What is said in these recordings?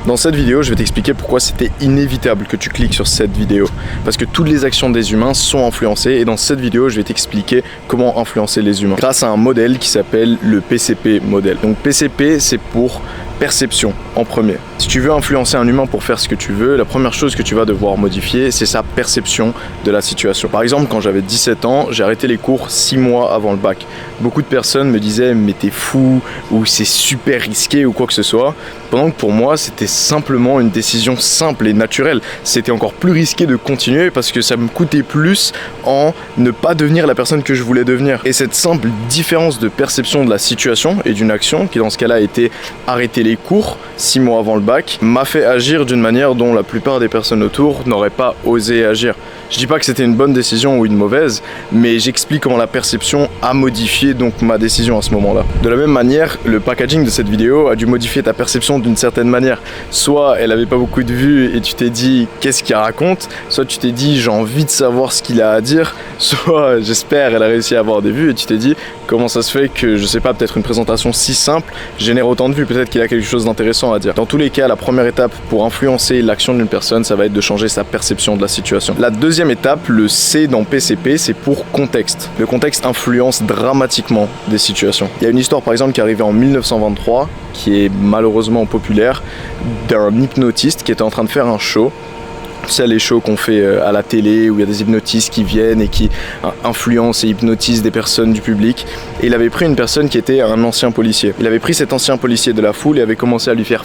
Dans cette vidéo, je vais t'expliquer pourquoi c'était inévitable que tu cliques sur cette vidéo. Parce que toutes les actions des humains sont influencées et dans cette vidéo, je vais t'expliquer comment influencer les humains grâce à un modèle qui s'appelle le PCP modèle. Donc PCP, c'est pour perception en premier. Si tu veux influencer un humain pour faire ce que tu veux, la première chose que tu vas devoir modifier, c'est sa perception de la situation. Par exemple, quand j'avais 17 ans, j'ai arrêté les cours 6 mois avant le bac. Beaucoup de personnes me disaient « mais t'es fou » ou « c'est super risqué » ou quoi que ce soit. Pendant que pour moi, c'était simplement une décision simple et naturelle. C'était encore plus risqué de continuer parce que ça me coûtait plus en ne pas devenir la personne que je voulais devenir. Et cette simple différence de perception de la situation et d'une action, qui dans ce cas-là était arrêter les cours 6 mois avant le bac, m'a fait agir d'une manière dont la plupart des personnes autour n'auraient pas osé agir. Je dis pas que c'était une bonne décision ou une mauvaise, mais j'explique comment la perception a modifié donc ma décision à ce moment-là. De la même manière, le packaging de cette vidéo a dû modifier ta perception d'une certaine manière. Soit elle avait pas beaucoup de vues et tu t'es dit qu'est-ce qu'il raconte, soit tu t'es dit j'ai envie de savoir ce qu'il a à dire, soit j'espère elle a réussi à avoir des vues et tu t'es dit comment ça se fait que je sais pas, peut-être une présentation si simple génère autant de vues, peut-être qu'il a quelque chose d'intéressant à dire. Dans tous les cas, la première étape pour influencer l'action d'une personne, ça va être de changer sa perception de la situation. La deuxième étape, le C dans PCP, c'est pour contexte. Le contexte influence dramatiquement des situations. Il y a une histoire par exemple qui est arrivée en 1923, qui est malheureusement populaire, d'un hypnotiste qui était en train de faire un show. C'est les shows qu'on fait à la télé où il y a des hypnotistes qui viennent et qui influencent et hypnotisent des personnes du public. Et il avait pris une personne qui était un ancien policier. Il avait pris cet ancien policier de la foule et avait commencé à lui faire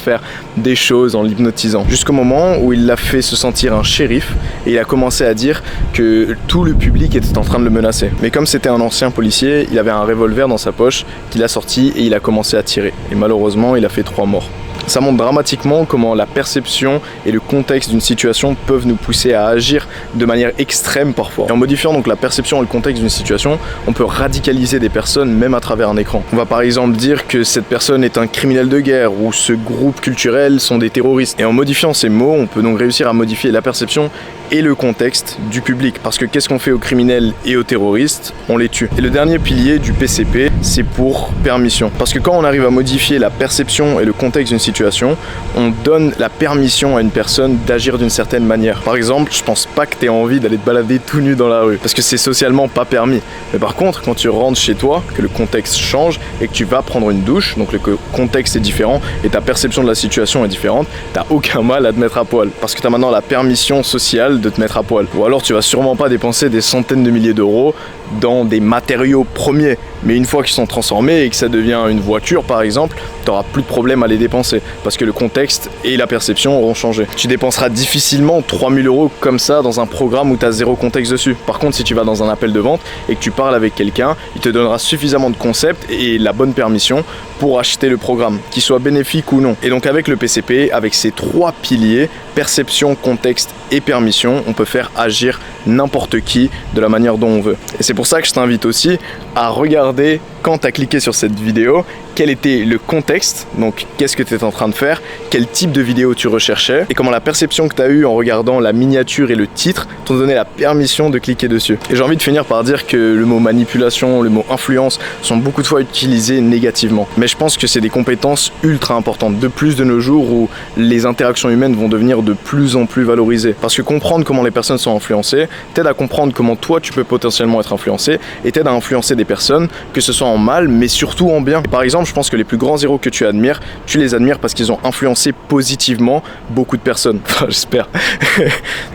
des choses en l'hypnotisant. Jusqu'au moment où il l'a fait se sentir un shérif et il a commencé à dire que tout le public était en train de le menacer. Mais comme c'était un ancien policier, il avait un revolver dans sa poche qu'il a sorti et il a commencé à tirer. Et malheureusement, il a fait 3 morts. Ça montre dramatiquement comment la perception et le contexte d'une situation peuvent nous pousser à agir de manière extrême parfois. Et en modifiant donc la perception et le contexte d'une situation, on peut radicaliser des personnes même à travers un écran. On va par exemple dire que cette personne est un criminel de guerre ou ce groupe culturel sont des terroristes. Et en modifiant ces mots, on peut donc réussir à modifier la perception et le contexte du public. Parce que qu'est-ce qu'on fait aux criminels et aux terroristes? On les tue. Et le dernier pilier du PCP, c'est pour permission. Parce que quand on arrive à modifier la perception et le contexte d'une situation, on donne la permission à une personne d'agir d'une certaine manière. Par exemple, je pense pas que tu aies envie d'aller te balader tout nu dans la rue, parce que c'est socialement pas permis. Mais par contre, quand tu rentres chez toi, que le contexte change et que tu vas prendre une douche, donc le contexte est différent et ta perception de la situation est différente, t'as aucun mal à te mettre à poil. Parce que t'as maintenant la permission sociale de te mettre à poil. Ou alors tu vas sûrement pas dépenser des centaines de milliers d'euros dans des matériaux premiers. Mais une fois qu'ils sont transformés et que ça devient une voiture par exemple, tu n'auras plus de problème à les dépenser parce que le contexte et la perception auront changé. Tu dépenseras difficilement 3000 euros comme ça dans un programme où tu as zéro contexte dessus. Par contre, si tu vas dans un appel de vente et que tu parles avec quelqu'un, il te donnera suffisamment de concepts et la bonne permission pour acheter le programme, qu'il soit bénéfique ou non. Et donc avec le PCP, avec ces 3 piliers, perception, contexte et permission, on peut faire agir n'importe qui de la manière dont on veut. Et c'est pour ça que je t'invite aussi à regarder quand tu as cliqué sur cette vidéo, quel était le contexte, donc qu'est-ce que tu étais en train de faire, quel type de vidéo tu recherchais et comment la perception que tu as eue en regardant la miniature et le titre t'ont donné la permission de cliquer dessus. Et j'ai envie de finir par dire que le mot manipulation, le mot influence sont beaucoup de fois utilisés négativement. Mais je pense que c'est des compétences ultra importantes, de plus de nos jours où les interactions humaines vont devenir de plus en plus valorisées. Parce que comprendre comment les personnes sont influencées t'aide à comprendre comment toi tu peux potentiellement être influencé et t'aide à influencer des personnes, que ce soit en mal mais surtout en bien. Et par exemple, je pense que les plus grands héros que tu admires, tu les admires parce qu'ils ont influencé positivement beaucoup de personnes. Enfin, j'espère.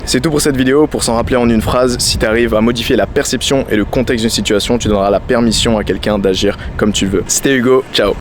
C'est tout pour cette vidéo. Pour s'en rappeler en une phrase, si tu arrives à modifier la perception et le contexte d'une situation, tu donneras la permission à quelqu'un d'agir comme tu veux. C'était Hugo, ciao.